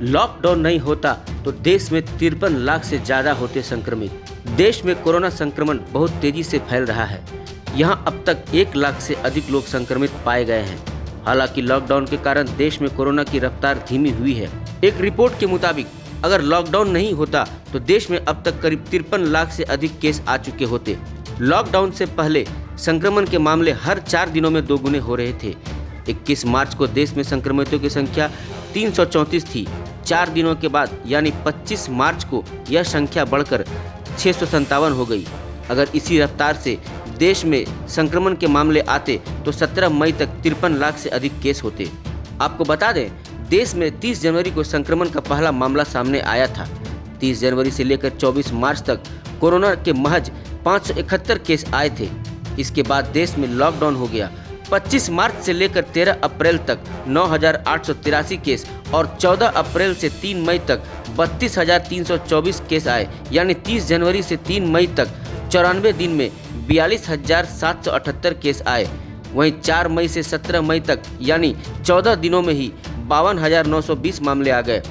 Lockdown नहीं होता तो देश में 53 लाख से ज़्यादा होते संक्रमित। देश में कोरोना संक्रमण बहुत तेजी से फैल रहा है। यहाँ अब तक 1 लाख से अधिक लोग संक्रमित पाए गए हैं। हालांकि लॉकडाउन के कारण देश में कोरोना की रफ्तार धीमी हुई है। एक रिपोर्ट के मुताबिक अगर लॉकडाउन नहीं होता तो देश में अब तक करीब 53 लाख से अधिक केस आ चुके होते। लॉकडाउन से पहले संक्रमण के मामले हर 4 दिनों में दोगुने हो रहे थे। 21 मार्च को देश में संक्रमितों की संख्या 334 थी। 4 दिनों के बाद यानी 25 मार्च को यह संख्या बढ़कर 657 हो गई। अगर इसी रफ्तार से देश में संक्रमण के मामले आते तो 17 मई तक 53 लाख से अधिक केस होते। आपको बता दें, देश में 30 जनवरी को संक्रमण का पहला मामला सामने आया था। 30 जनवरी से लेकर 24 मार्च तक कोरोना के महज 571 केस आए थे। इसके बाद देश में लॉकडाउन हो गया। 25 मार्च से लेकर 13 अप्रैल तक 9,883 केस और 14 अप्रैल से 3 मई तक 32,324 केस आए। यानी 30 जनवरी से 3 मई तक 94 दिन में 42,778 केस आए। वहीं 4 मई से 17 मई तक यानी 14 दिनों में ही 52,920 मामले आ गए।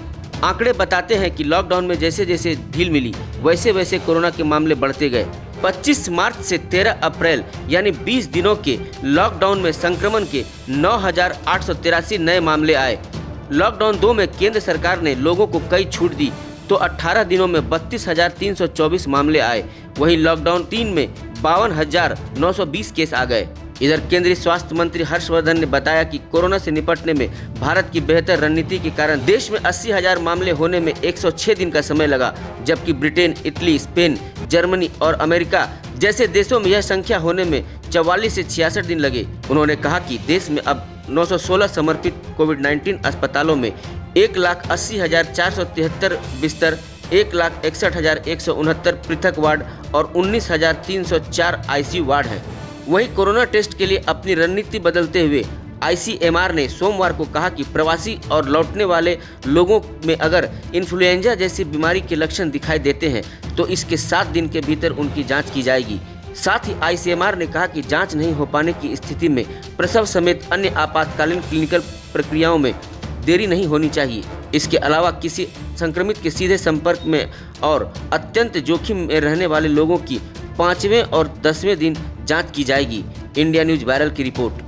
आंकड़े बताते हैं कि लॉकडाउन में जैसे जैसे ढील मिली वैसे वैसे कोरोना के मामले बढ़ते गए। 25 मार्च से 13 अप्रैल यानी 20 दिनों के लॉकडाउन में संक्रमण के 9,883 नए मामले आए। लॉकडाउन 2 में केंद्र सरकार ने लोगों को कई छूट दी तो 18 दिनों में 32,324 मामले आए। वहीं लॉकडाउन 3 में 52,920 केस आ गए। इधर केंद्रीय स्वास्थ्य मंत्री हर्षवर्धन ने बताया कि कोरोना से निपटने में भारत की बेहतर रणनीति के कारण देश में 80,000 मामले होने में 106 दिन का समय लगा, जबकि ब्रिटेन, इटली, स्पेन, जर्मनी और अमेरिका जैसे देशों में यह संख्या होने में 44 से 66 दिन लगे। उन्होंने कहा कि देश में अब 916 समर्पित कोविड-19 अस्पतालों में 1,80,473 बिस्तर, 1,61,169 पृथक वार्ड और 19,304 आईसीयू वार्ड है। वहीं कोरोना टेस्ट के लिए अपनी रणनीति बदलते हुए आईसीएमआर ने सोमवार को कहा कि प्रवासी और लौटने वाले लोगों में अगर इन्फ्लुएंजा जैसी बीमारी के लक्षण दिखाई देते हैं तो इसके 7 दिन के भीतर उनकी जांच की जाएगी। साथ ही आईसीएमआर ने कहा कि जांच नहीं हो पाने की स्थिति में प्रसव समेत अन्य आपातकालीन क्लिनिकल प्रक्रियाओं में देरी नहीं होनी चाहिए। इसके अलावा किसी संक्रमित के सीधे संपर्क में और अत्यंत जोखिम में रहने वाले लोगों की 5वें और 10वें दिन जांच की जाएगी। इंडिया न्यूज वायरल की रिपोर्ट।